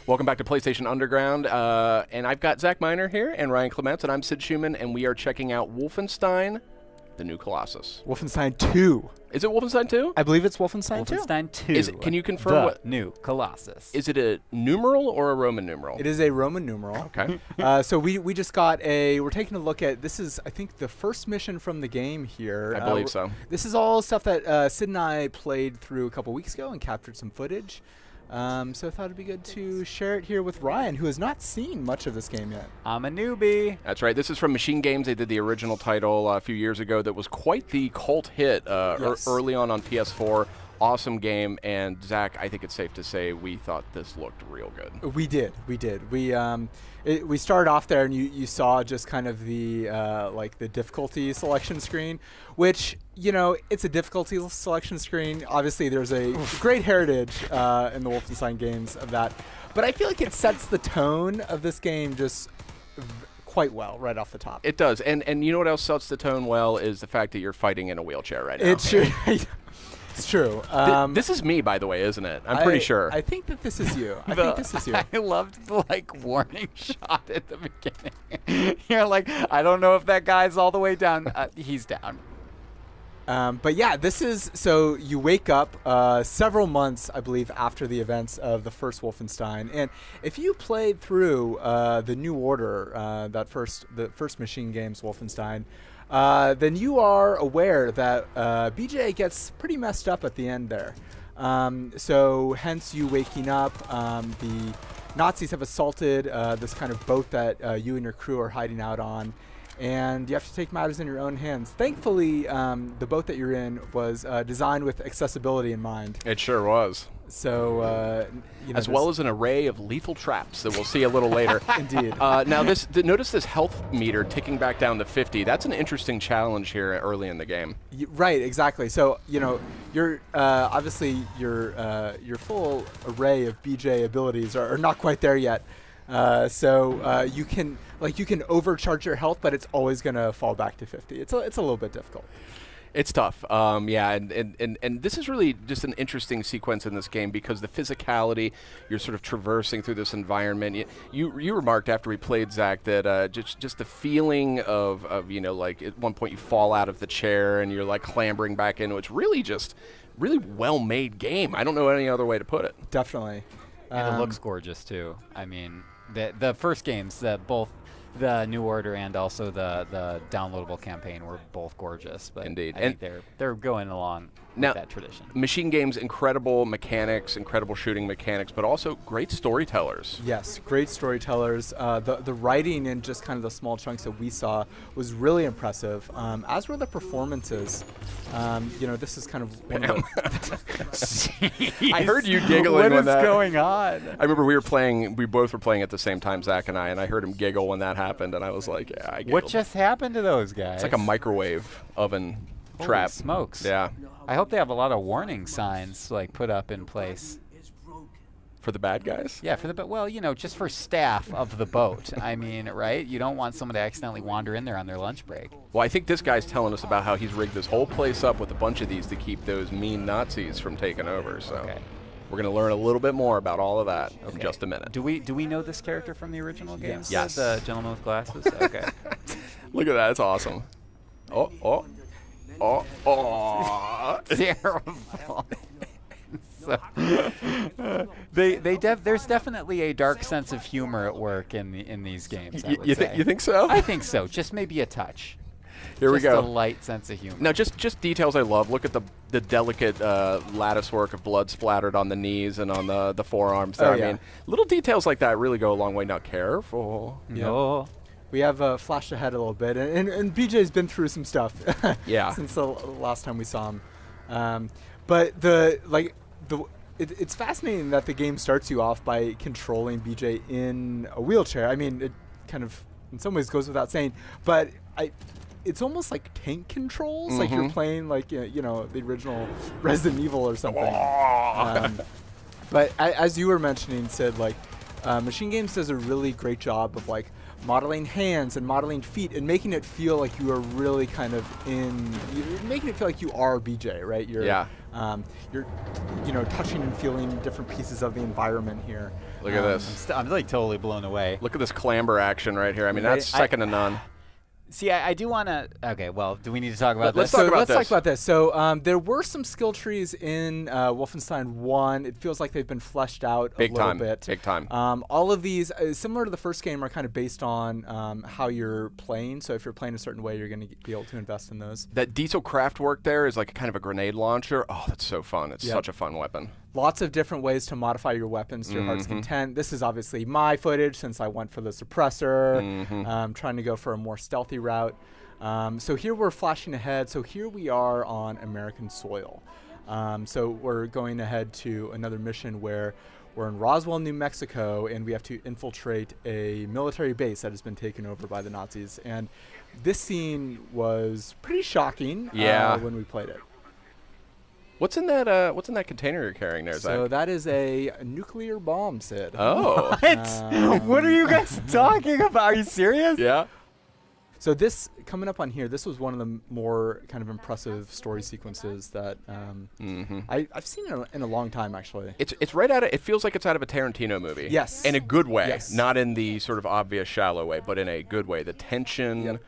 Welcome back to PlayStation Underground, and I've got Zach Miner here and Ryan Clements, and I'm Sid Schumann, and we are checking out Wolfenstein, the new Colossus. Wolfenstein 2. Is it Wolfenstein 2? I believe it's Wolfenstein 2. Wolfenstein 2. Can you confirm the what new Colossus? Is it a numeral or a Roman numeral? It is a Roman numeral. Okay. So we just got we're taking a look at, this is, I think, the first mission from the game here. I believe so. This is all stuff that Sid and I played through a couple weeks ago and captured some footage. So I thought it'd be good to share it here with Ryan, who has not seen much of this game yet. I'm a newbie. That's right. This is from Machine Games. They did the original title a few years ago that was quite the cult hit early on PS4. Awesome game. And Zach, I think it's safe to say we thought this looked real good. We did. We started off there, and you saw just kind of the the difficulty selection screen, which, you know, it's a difficulty selection screen. Obviously, there's a great heritage in the Wolfenstein games of that, but I feel like it sets the tone of this game just quite well right off the top. It does, and you know what else sets the tone well is the fact that you're fighting in a wheelchair right now. It's true. It's true. This is me, by the way, isn't it? I'm pretty sure. I think that this is you. I think this is you. I loved the warning shot at the beginning. You're like, I don't know if that guy's all the way down. He's down. But yeah, this is, so you wake up several months, I believe, after the events of the first Wolfenstein. And if you played through the New Order, the first Machine Games Wolfenstein, then you are aware that BJ gets pretty messed up at the end there. So hence you waking up, the Nazis have assaulted this kind of boat that you and your crew are hiding out on, and you have to take matters in your own hands. Thankfully, the boat that you're in was designed with accessibility in mind. It sure was. So, as well as an array of lethal traps that we'll see a little later. Indeed. Now, notice this health meter ticking back down to 50. That's an interesting challenge here early in the game. Right, exactly. So, you know, you're obviously your full array of BJ abilities are not quite there yet. So you can overcharge your health, but it's always gonna fall back to 50. It's a little bit difficult. It's tough, yeah, and this is really just an interesting sequence in this game because the physicality, you're sort of traversing through this environment. You remarked after we played, Zach, that just the feeling of you know, like at one point you fall out of the chair and you're like clambering back into it. It's really just really well-made game. I don't know any other way to put it. Definitely. And it looks gorgeous too. I mean, the first games, both the New Order and also the downloadable campaign were both gorgeous. But indeed, I think they're going along now, with that tradition. Machine Games, incredible mechanics, incredible shooting mechanics, but also great storytellers. Yes, great storytellers. The writing in just kind of the small chunks that we saw was really impressive, as were the performances. You know, this is kind of one of the I heard you giggling when that. What is going on? I remember we both were playing at the same time, Zach and I heard him giggle when that happened, and I was like, yeah, I giggled. What just happened to those guys? It's like a microwave oven trap. Holy smokes. Yeah. I hope they have a lot of warning signs put up in place. For the bad guys? Yeah, well, you know, just for staff of the boat. I mean, right? You don't want someone to accidentally wander in there on their lunch break. Well, I think this guy's telling us about how he's rigged this whole place up with a bunch of these to keep those mean Nazis from taking over. So we're going to learn a little bit more about all of that in just a minute. Do we know this character from the original games? Yes. The gentleman with glasses? Okay. Look at that. It's awesome. Oh. Terrible. So, there's definitely a dark sense of humor at work in these games. You think so? I think so. Just maybe a touch. Here we go. Just a light sense of humor. Now, just details I love. Look at the delicate lattice work of blood splattered on the knees and on the forearms there. Oh, yeah. I mean, little details like that really go a long way. Now, careful. No. We have flashed ahead a little bit, and BJ's been through some stuff. Yeah. Since the last time we saw him, but it's fascinating that the game starts you off by controlling BJ in a wheelchair. I mean, it kind of in some ways goes without saying, but it's almost like tank controls, like you're playing like you know the original Resident Evil or something. But as you were mentioning, Sid, Machine Games does a really great job of modeling hands and modeling feet and making it feel like you are really kind of you're making it feel like you are BJ, right? You're you're, touching and feeling different pieces of the environment here. Look at this. I'm like totally blown away. Look at this clamber action right here. I mean, Right. that's second to none. See, I do want to. Okay, well, do we need to talk about Let's this? talk about let's this. talk about this. So there were some skill trees in Wolfenstein 1. It feels like they've been fleshed out Big a little time. bit. Big time. All of these, similar to the first game, are kind of based on how you're playing. So if you're playing a certain way, you're going to be able to invest in those. That diesel craft work there is like kind of a grenade launcher. Oh, that's so fun. It's Yep. such a fun weapon. Lots of different ways to modify your weapons to your heart's content. This is obviously my footage since I went for the suppressor, trying to go for a more stealthy route. So here we're flashing ahead. So here we are on American soil. So we're going ahead to another mission where we're in Roswell, New Mexico, and we have to infiltrate a military base that has been taken over by the Nazis. And this scene was pretty shocking when we played it. What's in that? What's in that container you're carrying there, So Zach? that is a nuclear bomb, Sid. Oh. What are you guys talking about? Are you serious? Yeah. So this, coming up on here, this was one of the more kind of impressive story sequences that I've seen in a long time, actually. It's right out of. It feels like it's out of a Tarantino movie. Yes. In a good way, Yes. not in the sort of obvious shallow way, but in a good way. The tension,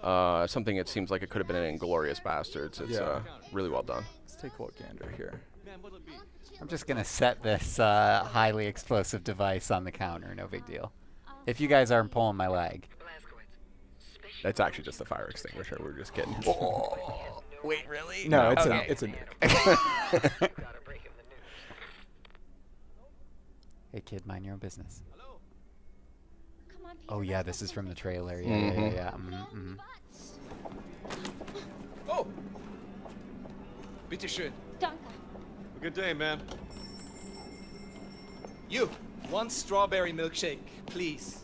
Yep. something that seems like it could have been in Inglourious Bastards. It's Yeah. Really well done. Let's take a look gander here. I'm just gonna set this highly explosive device on the counter. No big deal. If you guys aren't pulling my leg. That's actually just the fire extinguisher. We're just kidding. Wait, really? No, it's Okay. a nuke. Hey, kid, mind your own business. Come on, Peter, Oh yeah, let's this go is from the somewhere. trailer. Yeah. Oh! Bitte schön. Danke. Good day, man. You, one strawberry milkshake, please.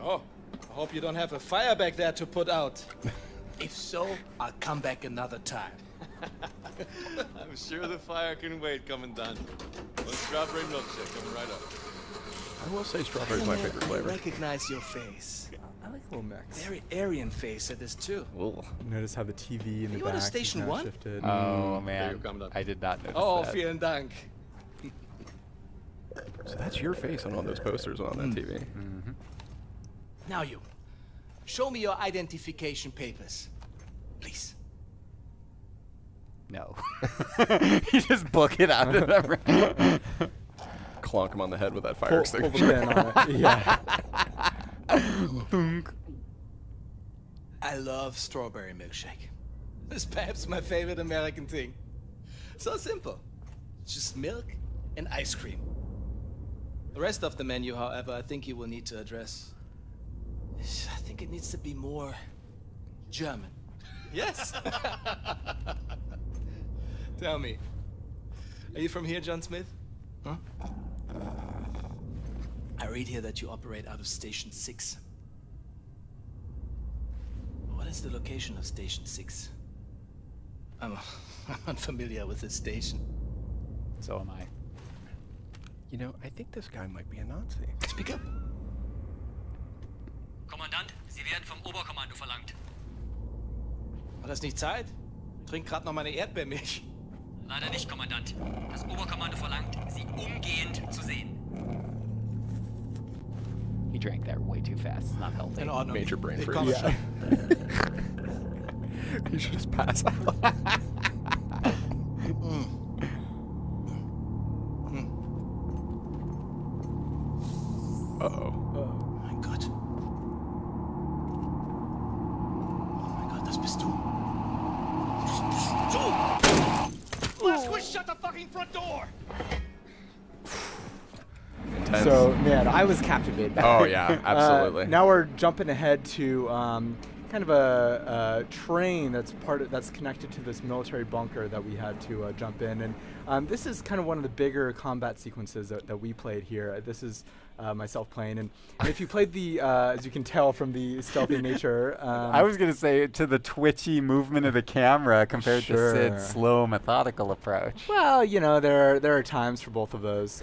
Oh, I hope you don't have a fire back there to put out. If so, I'll come back another time. I'm sure the fire can wait, Commandant. One strawberry milkshake coming right up. I will say strawberry is my favorite I flavor. recognize your face. I like a little mix. Very Aryan face it is too. Ugh. Notice how the TV in the you back on a is Station now 1? shifted. Oh There man, you come, Doc. I did not notice Oh, that. vielen Dank. So that's your face on all those posters on that TV. Now you, show me your identification papers, please. No. You just book it out of the Clonk him on the head with that fire Pull the extinguisher. pin on it. Yeah. I love strawberry milkshake. It's perhaps my favorite American thing. So simple. Just milk and ice cream. The rest of the menu, however, I think you will need to address. I think it needs to be more German. Yes. Tell me, are you from here, John Smith? Huh? I read here that you operate out of Station 6. What is the location of Station 6? I'm unfamiliar with this station. So am I. You know, I think this guy might be a Nazi. Speak up. Kommandant, Sie werden vom Oberkommando verlangt. War das nicht Zeit? Trink grad noch meine Erdbeermilch. Leider nicht, Kommandant. Das Oberkommando verlangt, Sie umgehend zu sehen. He drank that way too fast. It's not healthy. In Ordnung. Major brain Ich freeze. komme schon. You should just pass out. Uh-oh. Mein Gott. Oh mein Gott, das bist du. Du! Blazkowicz, shut the fucking front door! Intense. So, man, I was captivated. Oh, yeah, absolutely. Now we're jumping ahead to kind of a train that's connected to this military bunker that we had to jump in, and this is kind of one of the bigger combat sequences that we played here. This is myself playing, and if you played the, as you can tell from the stealthy nature, I was gonna say to the twitchy movement of the camera compared Sure. to Sid's slow, methodical approach. well, you know, there are times for both of those.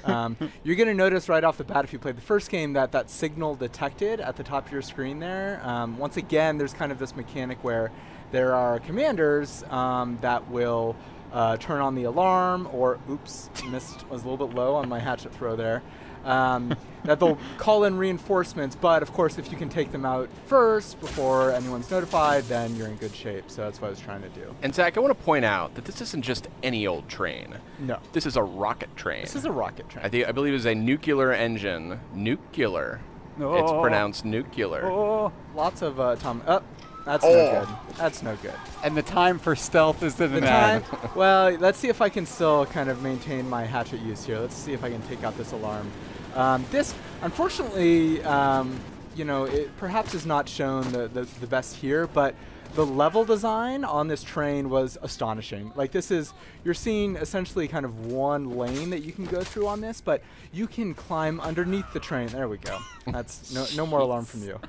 You're going to notice right off the bat if you played the first game that signal detected at the top of your screen there. Once again, there's kind of this mechanic where there are commanders that will turn on the alarm, or oops, missed, was a little bit low on my hatchet throw there. That they'll call in reinforcements, but of course if you can take them out first before anyone's notified, then you're in good shape. So that's what I was trying to do. And Zach, I want to point out that this isn't just any old train. No. This is a rocket train. This is a rocket train. I believe it's a nuclear engine. Nuclear. It's pronounced nuclear. Lots of Tom. Oh, that's Oh. no good. That's no good. And the time for stealth is to the The man. time. Well, let's see if I can still kind of maintain my hatchet use here. Let's see if I can take out this alarm. This, unfortunately, it perhaps is not shown the best here, but the level design on this train was astonishing. Like you're seeing essentially kind of one lane that you can go through on this, but you can climb underneath the train. There we go. That's no more alarm from you.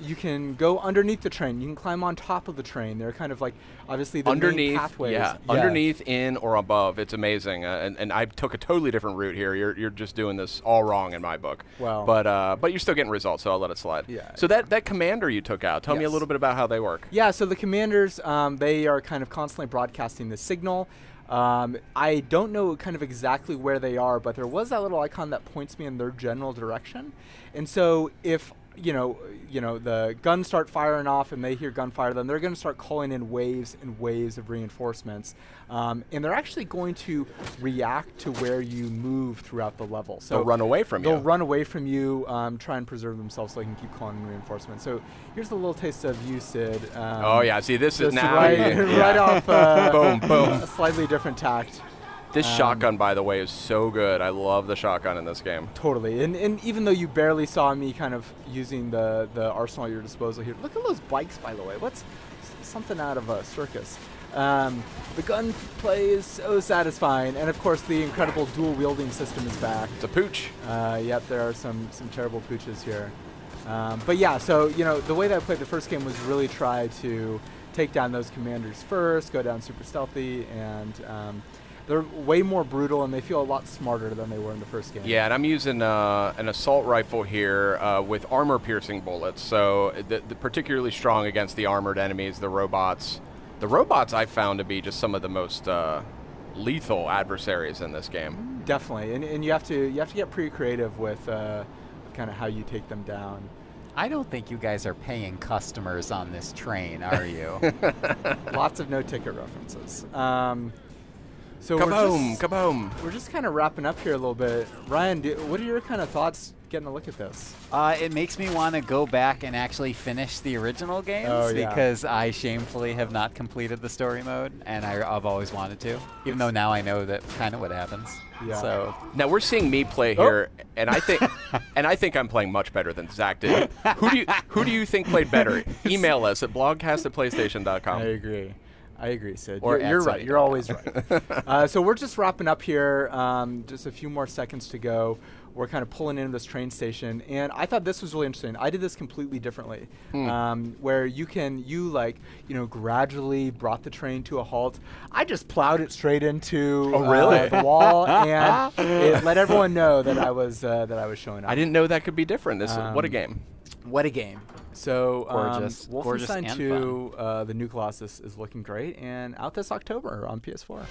You can go underneath the train. You can climb on top of the train. They're kind of like, obviously, the main pathways. Yeah, underneath, in, or above. It's amazing. And I took a totally different route here. You're just doing this all wrong in my book. Well. But you're still getting results, so I'll let it slide. Yeah. So that commander you took out, tell me a Yes. little bit about how they work. Yeah, so the commanders, they are kind of constantly broadcasting the signal. I don't know kind of exactly where they are, but there was that little icon that points me in their general direction. And so if the guns start firing off and they hear gunfire, then they're going to start calling in waves and waves of reinforcements. And they're actually going to react to where you move throughout the level. So They'll run away from you. They'll run away from you, try and preserve themselves so they can keep calling in reinforcements. So here's a little taste of you, Sid. Oh, yeah. See, this is Just now. right, yeah. right off Boom, boom. a slightly different tact. This shotgun, by the way, is so good. I love the shotgun in this game. Totally. And even though you barely saw me kind of using the arsenal at your disposal here, look at those bikes, by the way. What's something out of a circus? The gunplay is so satisfying. And, of course, the incredible dual-wielding system is back. It's a pooch. Yep, there are some terrible pooches here. But, yeah, so, the way that I played the first game was really try to take down those commanders first, go down super stealthy, and they're way more brutal, and they feel a lot smarter than they were in the first game. Yeah, and I'm using an assault rifle here with armor-piercing bullets, so the particularly strong against the armored enemies, the robots. The robots I found to be just some of the most lethal adversaries in this game. Definitely, and you have to get pretty creative with kind of how you take them down. I don't think you guys are paying customers on this train, are you? Lots of no-ticket references. So Kaboom! we're just kind of wrapping up here a little bit. Ryan, what are your kind of thoughts getting a look at this? It makes me want to go back and actually finish the original games yeah. because I shamefully have not completed the story mode, and I've always wanted to, even though now I know that kind of what happens. Yeah. So Now we're seeing me play here, and I think I'm playing much better than Zach did. Who do you think played better? Email us at blogcast@playstation.com. I agree, Sid. Or You're at right. Sunny. You're always right. So we're just wrapping up here. Just a few more seconds to go. We're kind of pulling into this train station, and I thought this was really interesting. I did this completely differently, where you gradually brought the train to a halt. I just plowed it straight into the wall, and it let everyone know that I was showing up. I didn't know that could be different. What a game! What a game. So Gorgeous Wolfenstein and 2, the new Colossus, is looking great, and out this October on PS4.